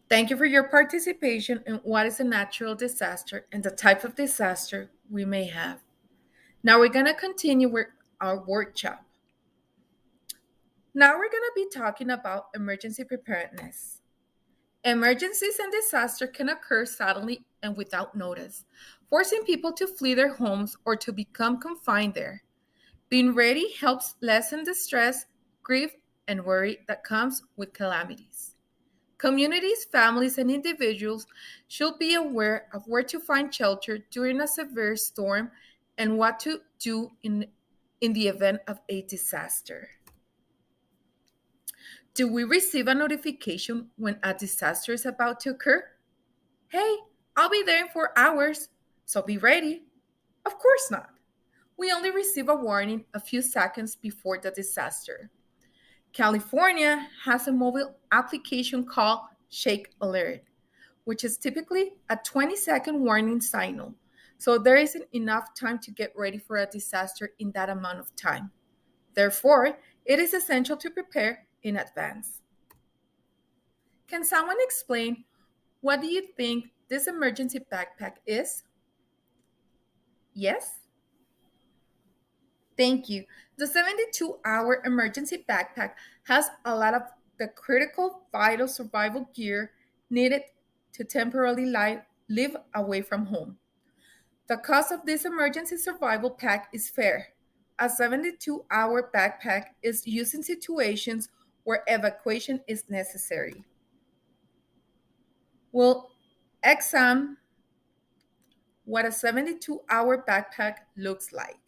Thank you for your participation in what is a natural disaster and the type of disaster we may have. Now we're going to continue with our workshop. Now we're going to be talking about emergency preparedness. Emergencies and disaster can occur suddenly and without notice, forcing people to flee their homes or to become confined there. Being ready helps lessen the stress, grief, and worry that comes with calamities. Communities, families, and individuals should be aware of where to find shelter during a severe storm and what to do in the event of a disaster. Do we receive a notification when a disaster is about to occur? Hey, I'll be there in 4 hours, so be ready. Of course not. We only receive a warning a few seconds before the disaster. California has a mobile application called Shake Alert, which is typically a 20-second warning signal. So there isn't enough time to get ready for a disaster in that amount of time. Therefore, it is essential to prepare in advance. Can someone explain what do you think this emergency backpack is? Yes? Thank you. The 72-hour emergency backpack has a lot of the critical vital survival gear needed to temporarily live away from home. The cost of this emergency survival pack is fair. A 72-hour backpack is used in situations where evacuation is necessary. We'll examine what a 72-hour backpack looks like.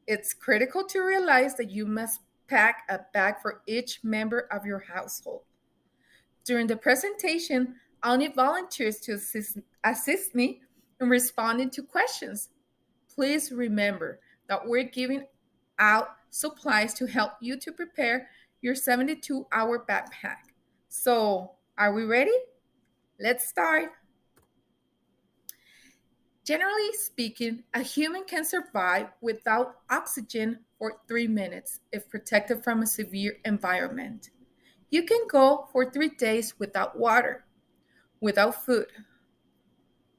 It's critical to realize that you must pack a bag for each member of your household. During the presentation, I'll need volunteers to assist me in responding to questions. Please remember that we're giving out supplies to help you to prepare your 72-hour backpack. So, are we ready? Let's start. Generally speaking, a human can survive without oxygen for 3 minutes if protected from a severe environment. You can go for 3 days without water, without food.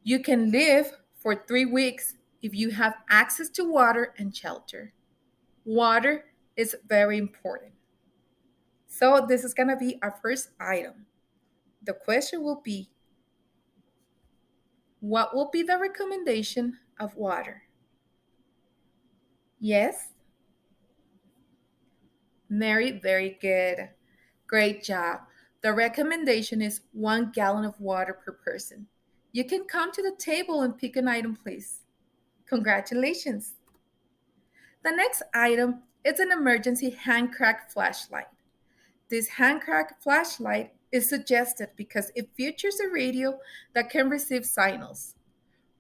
You can live for 3 weeks if you have access to water and shelter. Water is very important. So, this is going to be our first item. The question will be, what will be the recommendation of water? Yes? Mary, very good. Great job. The recommendation is 1 gallon of water per person. You can come to the table and pick an item, please. Congratulations. The next item is an emergency hand crank flashlight. This hand crank flashlight is suggested because it features a radio that can receive signals,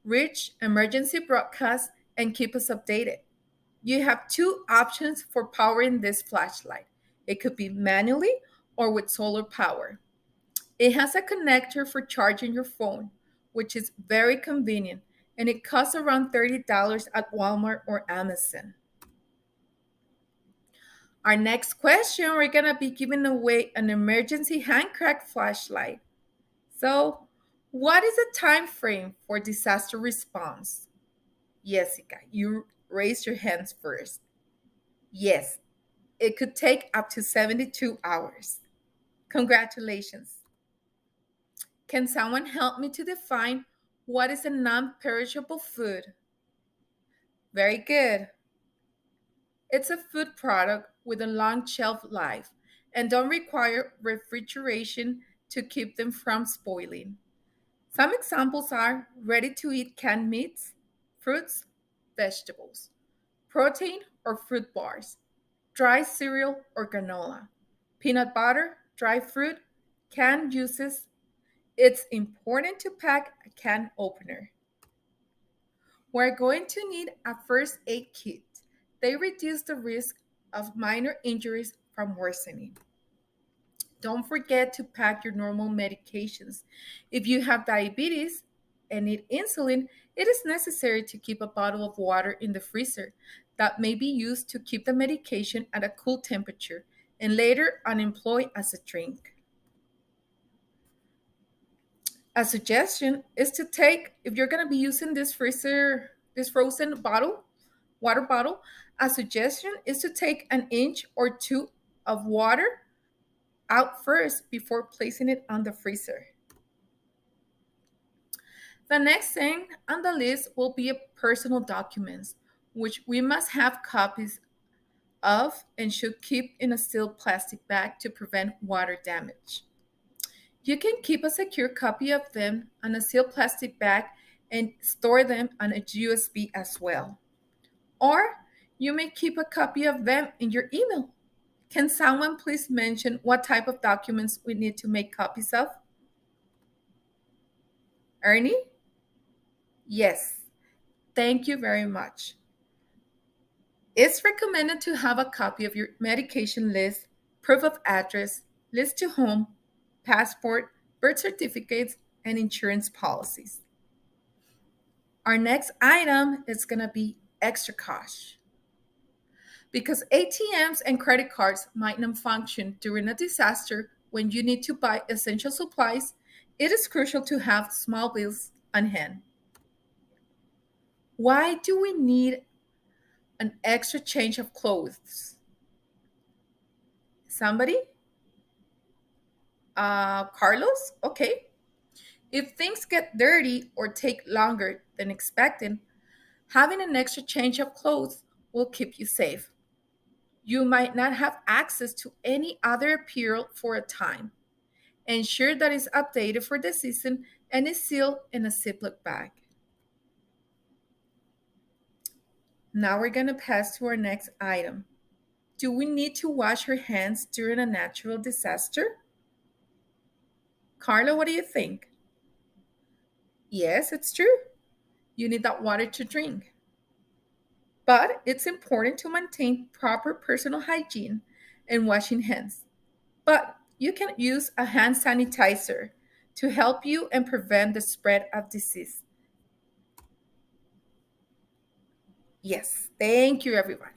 reach emergency broadcasts, and keep us updated. You have two options for powering this flashlight. It could be manually or with solar power. It has a connector for charging your phone, which is very convenient, and it costs around $30 at Walmart or Amazon. Our next question, we're going to be giving away an emergency hand crank flashlight. So, what is the time frame for disaster response? Jessica, you raise your hands first. Yes, it could take up to 72 hours. Congratulations. Can someone help me to define what is a non perishable food? Very good. It's a food product with a long shelf life and don't require refrigeration to keep them from spoiling. Some examples are ready to eat canned meats, fruits, vegetables, protein or fruit bars, dry cereal or granola, peanut butter, dry fruit, canned juices. It's important to pack a can opener. We're going to need a first aid kit. They reduce the risk of minor injuries from worsening. Don't forget to pack your normal medications. If you have diabetes and need insulin, it is necessary to keep a bottle of water in the freezer that may be used to keep the medication at a cool temperature and later on employed as a drink. A suggestion is to take, if you're going to be using this frozen bottle, water bottle, a suggestion is to take an inch or two of water out first before placing it on the freezer. The next thing on the list will be personal documents, which we must have copies of and should keep in a sealed plastic bag to prevent water damage. You can keep a secure copy of them on a sealed plastic bag and store them on a USB as well. Or you may keep a copy of them in your email. Can someone please mention what type of documents we need to make copies of? Ernie? Yes. Thank you very much. It's recommended to have a copy of your medication list, proof of address, list to home, passport, birth certificates, and insurance policies. Our next item is going to be extra cash. Because ATMs and credit cards might not function during a disaster when you need to buy essential supplies, it is crucial to have small bills on hand. Why do we need an extra change of clothes? Somebody? Carlos? Okay. If things get dirty or take longer than expected, having an extra change of clothes will keep you safe. You might not have access to any other apparel for a time. Ensure that it's updated for the season and is sealed in a Ziploc bag. Now we're going to pass to our next item. Do we need to wash our hands during a natural disaster? Carla, what do you think? Yes, it's true. You need that water to drink. But it's important to maintain proper personal hygiene and washing hands. But you can use a hand sanitizer to help you and prevent the spread of disease. Yes, thank you, everybody.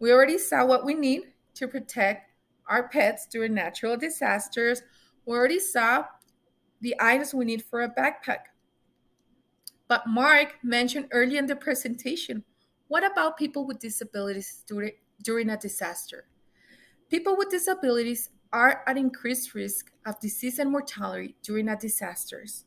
We already saw what we need to protect our pets during natural disasters. We already saw the items we need for a backpack. But Mark mentioned earlier in the presentation, what about people with disabilities during a disaster? People with disabilities are at increased risk of disease and mortality during a disasters.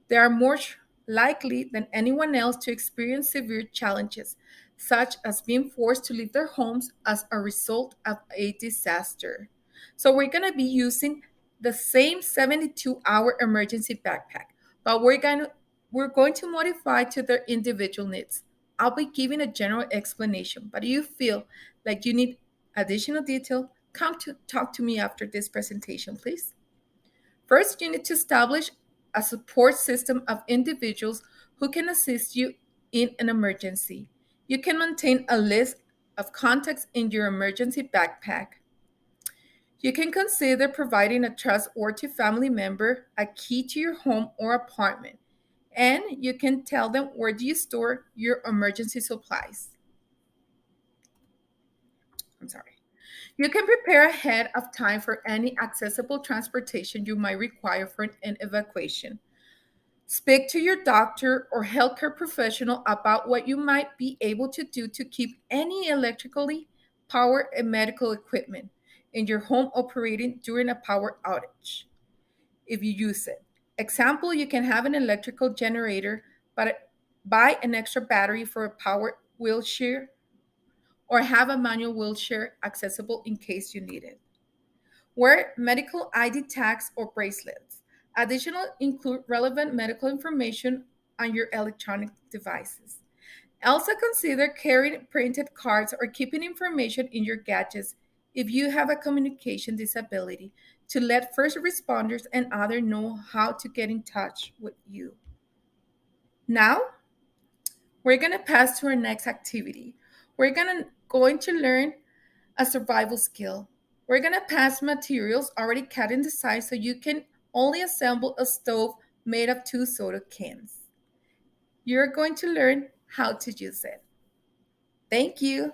They are more likely than anyone else to experience severe challenges, such as being forced to leave their homes as a result of a disaster. So we're going to be using the same 72-hour emergency backpack, but we're going to modify to their individual needs. I'll be giving a general explanation, but if you feel like you need additional detail, come to talk to me after this presentation, please. First, you need to establish a support system of individuals who can assist you in an emergency. You can maintain a list of contacts in your emergency backpack. You can consider providing a trustworthy family member a key to your home or apartment, and you can tell them where do you store your emergency supplies. I'm sorry. You can prepare ahead of time for any accessible transportation you might require for an evacuation. Speak to your doctor or healthcare professional about what you might be able to do to keep any electrically powered and medical equipment in your home operating during a power outage if you use it. Example, you can have an electrical generator, but buy an extra battery for a powered wheelchair or have a manual wheelchair accessible in case you need it. Wear medical ID tags or bracelets. Additional include relevant medical information on your electronic devices. Also consider carrying printed cards or keeping information in your gadgets if you have a communication disability to let first responders and others know how to get in touch with you. Now, we're going to pass to our next activity. We're going to learn a survival skill. We're going to pass materials already cut in the size so you can only assemble a stove made of 2 soda cans. You're going to learn how to use it. Thank you.